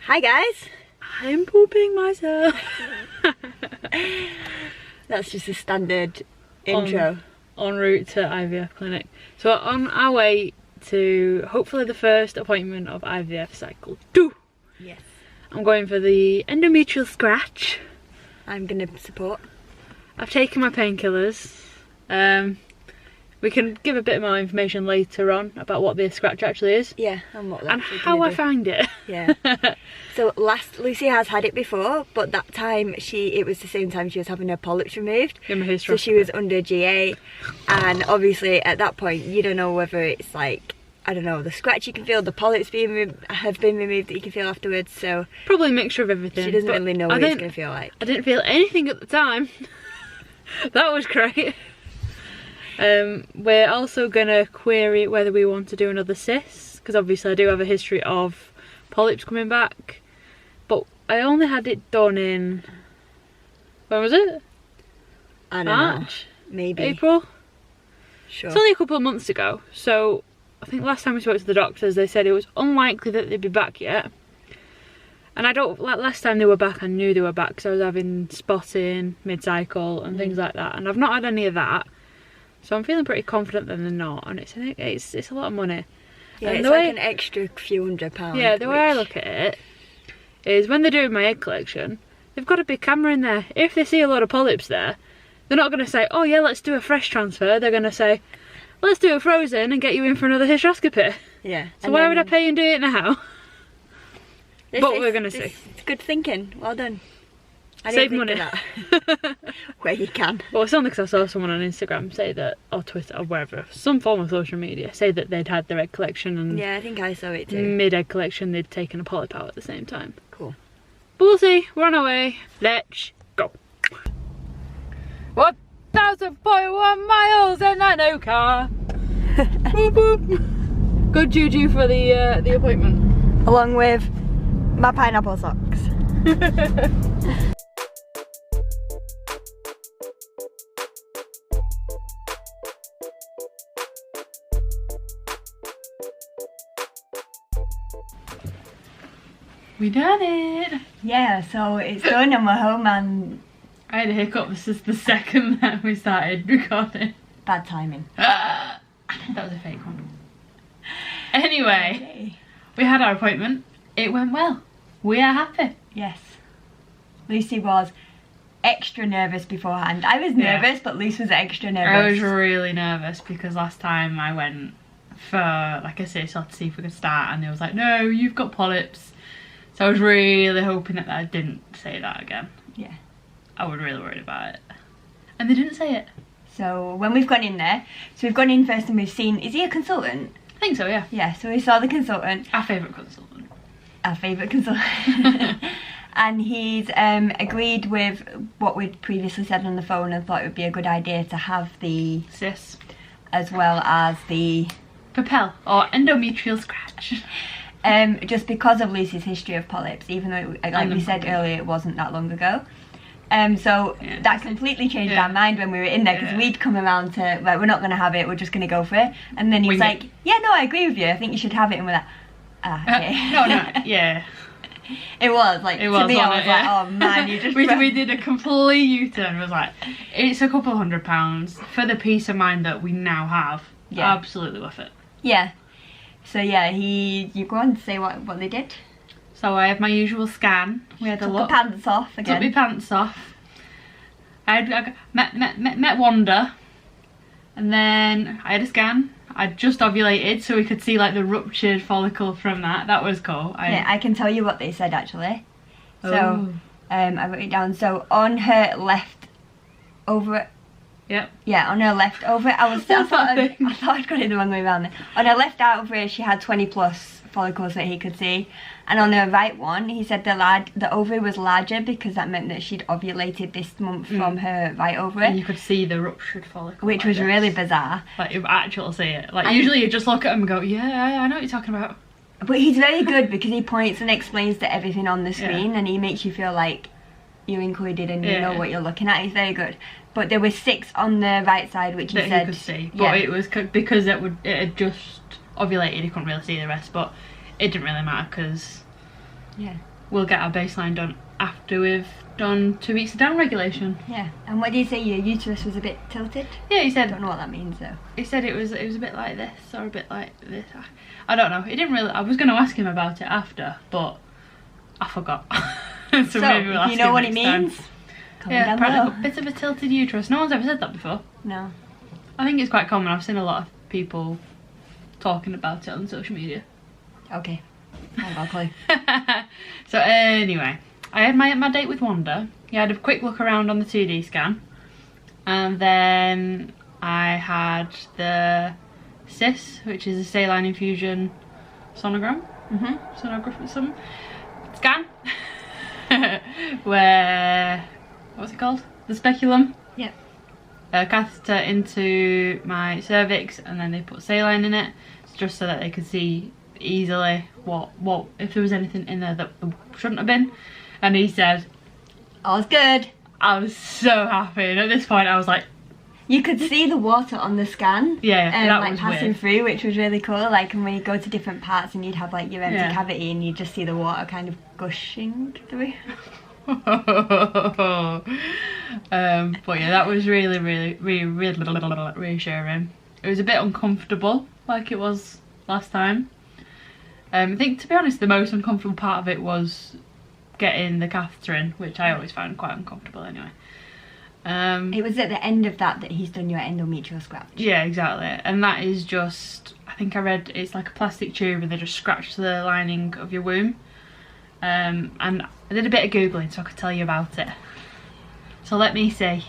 Hi guys! I'm pooping myself. That's just a standard intro. En route to IVF clinic. So we're on our way to hopefully the first appointment of IVF cycle 2. Yes. I'm going for the endometrial scratch. I'm gonna support. I've taken my painkillers. We can give a bit more information later on about what the scratch actually is. Yeah, and what and how I find it. Yeah. So Lucy has had it before, but that time it was the same time she was having her polyps removed. So she was under GA, and obviously at that point you don't know whether it's like, I don't know, the scratch you can feel, the polyps have been removed that you can feel afterwards. So probably a mixture of everything. She doesn't really know what it's gonna feel like. I didn't feel anything at the time. That was great. We're also gonna query whether we want to do another SIS, because obviously I do have a history of polyps coming back, but I only had it done in, when was it? I don't March? know. Maybe. April? Sure. It's only a couple of months ago, so I think last time we spoke to the doctors they said it was unlikely that they'd be back yet. And I don't, like last time they were back I knew they were back because I was having spotting mid-cycle and things like that, and I've not had any of that. So I'm feeling pretty confident that they're not, and it's a lot of money. Yeah, and it's like an extra few £100. Yeah, the way I look at it is when they're doing my egg collection, they've got a big camera in there. If they see a lot of polyps there, they're not going to say, oh yeah, let's do a fresh transfer. They're going to say, let's do a frozen and get you in for another hysteroscopy. Yeah. So why would I pay and do it now? But we're going to see. It's good thinking. Well done. I Save didn't think money. of that. Where you can. Well, it's only because I saw someone on Instagram say that, or Twitter, or wherever, some form of social media, say that they'd had their egg collection and yeah, I think I saw it too. Mid-egg collection they'd taken a polyp out at the same time. Cool. But we'll see. We're on our way. Let's go. 1,000.1 miles in that new car. Boop, boop. Good juju for the appointment. Along with my pineapple socks. We done it! Yeah, so it's done and we're home, and I had a hiccup. This is the second that we started recording. bad timing. That was a fake one. Anyway, we had our appointment. It went well. We are happy. Yes. Lucy was extra nervous beforehand. I was nervous, but Lucy was extra nervous. I was really nervous because last time I went for like a SIS to see if we could start, and they was like, no, you've got polyps. So I was really hoping that I didn't say that again. Yeah. I was really worried about it. And they didn't say it. So when we've gone in there, so we've gone in first and we've seen, is he a consultant? I think so, yeah. Yeah, so we saw the consultant. Our favourite consultant. Our favourite consultant. And he's agreed with what we'd previously said on the phone and thought it would be a good idea to have the SIS. As well as the Propel, or endometrial scratch. Just because of Lucy's history of polyps, even though, like we said earlier, it wasn't that long ago. So yeah, that completely changed our mind when we were in there, because we'd come around to, like, we're not going to have it, we're just going to go for it. And then he was like, yeah, no, I agree with you, I think you should have it. And we're like, ah, okay. No, yeah. It was, like, to me, I was like, oh man, you just... we did a complete U-turn. It was like, it's a couple £100 for the peace of mind that we now have. Yeah. Absolutely worth it. Yeah. So yeah, you go on to say what they did. So I have my usual scan. We had a look. Took the pants off again. Took my pants off. I met Wanda, and then I had a scan. I just ovulated, so we could see like the ruptured follicle from that. That was cool. Yeah, I can tell you what they said actually. So I wrote it down. So on her left over. Yep. Yeah, on her left over, I thought I'd got it the wrong way around. On her left over, she had 20 plus follicles that he could see, and on her right one, he said the ovary was larger because that meant that she'd ovulated this month from her right ovary. And you could see the ruptured follicle, which was really bizarre. Like you actually see it. Like usually you just look at him and go, yeah, I know what you're talking about. But he's very good because he points and explains to everything on the screen, and he makes you feel like you're included and you know what you're looking at. He's very good. But there were 6 on the right side, which he said you could see. But it was because it had just ovulated. You couldn't really see the rest, but it didn't really matter because we'll get our baseline done after we've done 2 weeks of down regulation. Yeah. And what did you say, your uterus was a bit tilted? Yeah, he said. I don't know what that means though. He said it was a bit like this or a bit like this. I don't know. He didn't really. I was going to ask him about it after, but I forgot. So maybe we'll ask you know him what it next means? time. Yeah, apparently a bit of a tilted uterus. No one's ever said that before. No. I think it's quite common. I've seen a lot of people talking about it on social media. Okay. I got a clue. So anyway, I had my date with Wanda. He had a quick look around on the 2D scan, and then I had the SIS, which is a saline infusion sonogram. Sonography, some scan. Where, what's it called? The speculum. Yeah. A catheter into my cervix, and then they put saline in it, just so that they could see easily what if there was anything in there that shouldn't have been. And he said, all's good. I was so happy, and at this point I was like, you could see the water on the scan, that like was passing weird. through, which was really cool. Like, and when you go to different parts and you'd have like your empty cavity, and you just see the water kind of gushing through. But yeah, that was really reassuring. It was a bit uncomfortable, like it was last time. I think, to be honest, the most uncomfortable part of it was getting the catheter in, which I always found quite uncomfortable anyway. It was at the end of that he's done your endometrial scratch. Yeah, exactly. And that is just, I think I read it's like a plastic tube and they just scratch the lining of your womb. And I did a bit of Googling so I could tell you about it. So let me see.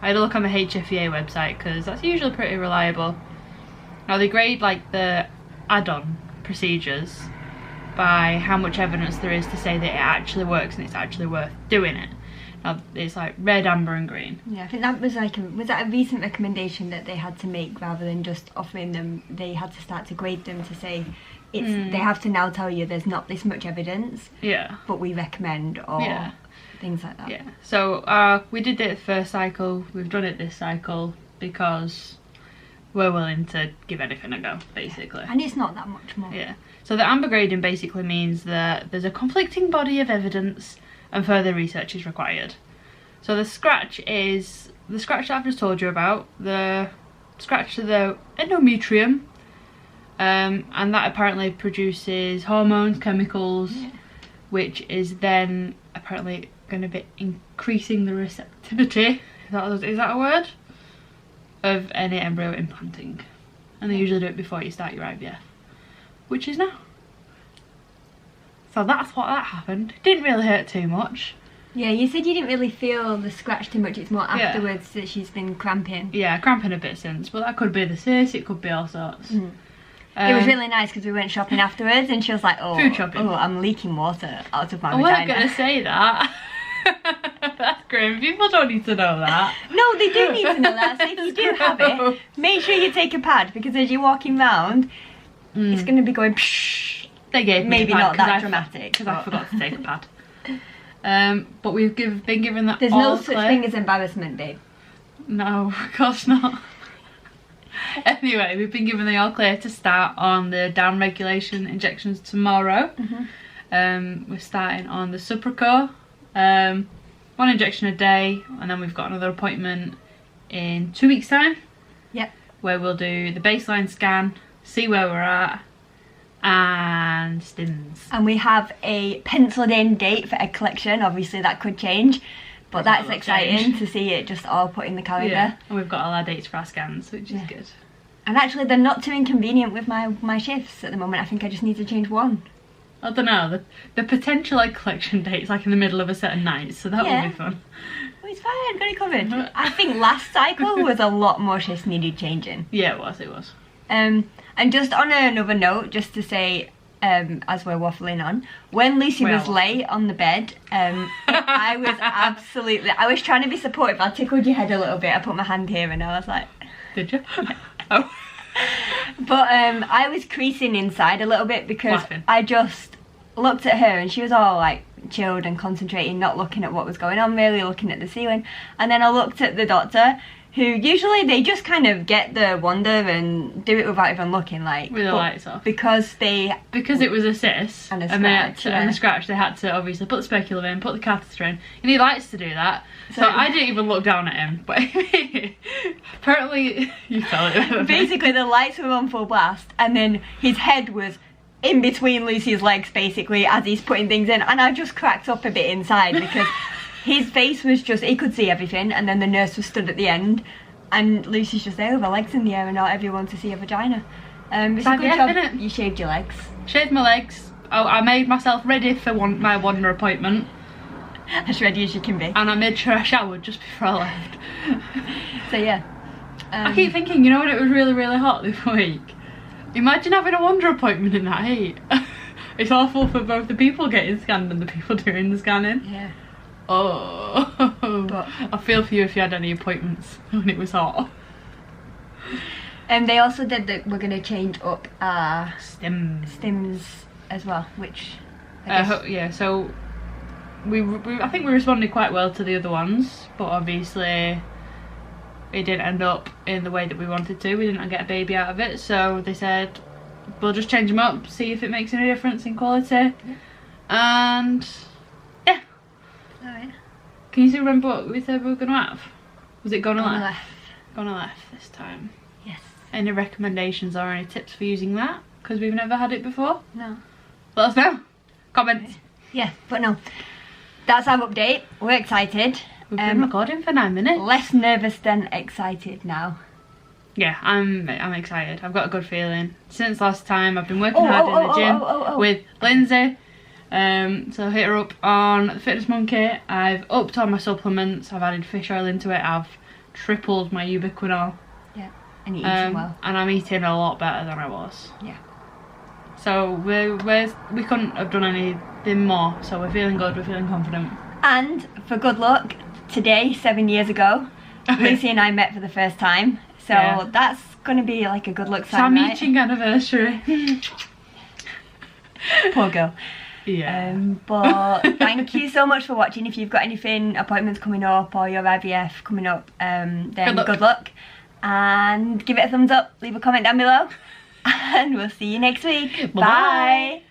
I had a look on the HFEA website because that's usually pretty reliable. Now they grade like the add-on procedures by how much evidence there is to say that it actually works and it's actually worth doing it. Now, it's like red, amber and green. Yeah, I think that was like was that a recent recommendation that they had to make, rather than just offering them, they had to start to grade them to say it's they have to now tell you there's not this much evidence, but we recommend, or things like that. Yeah, so we did it the first cycle, we've done it this cycle because we're willing to give anything a go, basically. And it's not that much more. Yeah, so the amber grading basically means that there's a conflicting body of evidence and further research is required. So the scratch is the scratch that I've just told you about, the scratch to the endometrium, and that apparently produces hormones, chemicals, which is then apparently going to be increasing the receptivity, is that a word? Of any embryo implanting. And they usually do it before you start your IVF, which is now. So that's what that happened. Didn't really hurt too much. Yeah, you said you didn't really feel the scratch too much, it's more afterwards that she's been cramping. Yeah, cramping a bit since, but that could be the SIS, it could be all sorts. It was really nice because we went shopping afterwards and she was like, food shopping. Oh, I'm leaking water out of my vagina. I wasn't going to say that. That's grim, people don't need to know that. No, they do need to know that, so if you do have it, make sure you take a pad, because as you're walking round, it's going to be going pshh. They gave me maybe a pad not that dramatic, because I forgot to take a pad. But we've been given that. There's no such thing as embarrassment, babe. No, of course not. Anyway, we've been given the all clear to start on the down regulation injections tomorrow. We're starting on the Supraco, 1 injection a day, and then we've got another appointment in 2 weeks' time. Yep. Where we'll do the baseline scan, see where we're at, and stims. And we have a penciled in date for egg collection. Obviously that could change, but that's exciting to see it just all put in the calendar. Yeah, and we've got all our dates for our scans, which is good. And actually they're not too inconvenient with my shifts at the moment. I think I just need to change one. I don't know, the potential egg collection date's like in the middle of a set of nights, so that will be fun. Well, it's fine, got it covered. I think last cycle was a lot more shifts needed changing. Yeah, it was. And just on another note, just to say, as we're waffling on, when Lucy was late on the bed, I was trying to be supportive. I tickled your head a little bit. I put my hand here and I was like... Did you? Oh. But I was creasing inside a little bit because I just looked at her and she was all like chilled and concentrating, not looking at what was going on really, looking at the ceiling. And then I looked at the doctor. who usually they just kind of get the wonder and do it without even looking, like with the lights off, because it was a SIS and a scratch, they had to obviously put the speculum in, put the catheter in, and he likes to do that. So I didn't even look down at him, but apparently you felt it. Basically the lights were on full blast, and then his head was in between Lucy's legs basically as he's putting things in, and I just cracked up a bit inside because his face was just, he could see everything, and then the nurse was stood at the end and Lucy's just there with her legs in the air and not everyone to see a vagina. It's a good job innit? You shaved your legs. Shaved my legs. I made myself ready for my wonder appointment. As ready as you can be. And I made sure I showered just before I left. So yeah. I keep thinking, you know when it was really, really hot this week? Imagine having a wonder appointment in that heat. It's awful for both the people getting scanned and the people doing the scanning. Yeah. Oh. But I feel for you if you had any appointments when it was hot. And they also did that we're going to change up our stims as well, which I guess... yeah, so I think we responded quite well to the other ones, but obviously it didn't end up in the way that we wanted to. We didn't get a baby out of it, so they said we'll just change them up, see if it makes any difference in quality. Yeah. And yeah. Oh yeah. Can you still remember what we said we were going to have? Was it gonna left? Gonna left this time. Yes. Any recommendations or any tips for using that? Because we've never had it before. No. Let us know. Comments. Yeah, but no. That's our update. We're excited. We've been recording for 9 minutes. Less nervous than excited now. Yeah, I'm excited. I've got a good feeling. Since last time I've been working hard in the gym with Lindsay. So hit her up on Fitness Monkey. I've upped all my supplements. I've added fish oil into it. I've tripled my ubiquinol. Yeah, and you're eating well. And I'm eating a lot better than I was. Yeah. So we couldn't have done anything more. So we're feeling good. We're feeling confident. And for good luck, today, 7 years ago, Lucy and I met for the first time. So yeah. That's going to be like a good luck sign, right? It's our meeting anniversary. Poor girl. Yeah. But thank you so much for watching. If you've got anything, appointments coming up or your IVF coming up, then good luck. And give it a thumbs up, leave a comment down below. And we'll see you next week. Bye. Bye.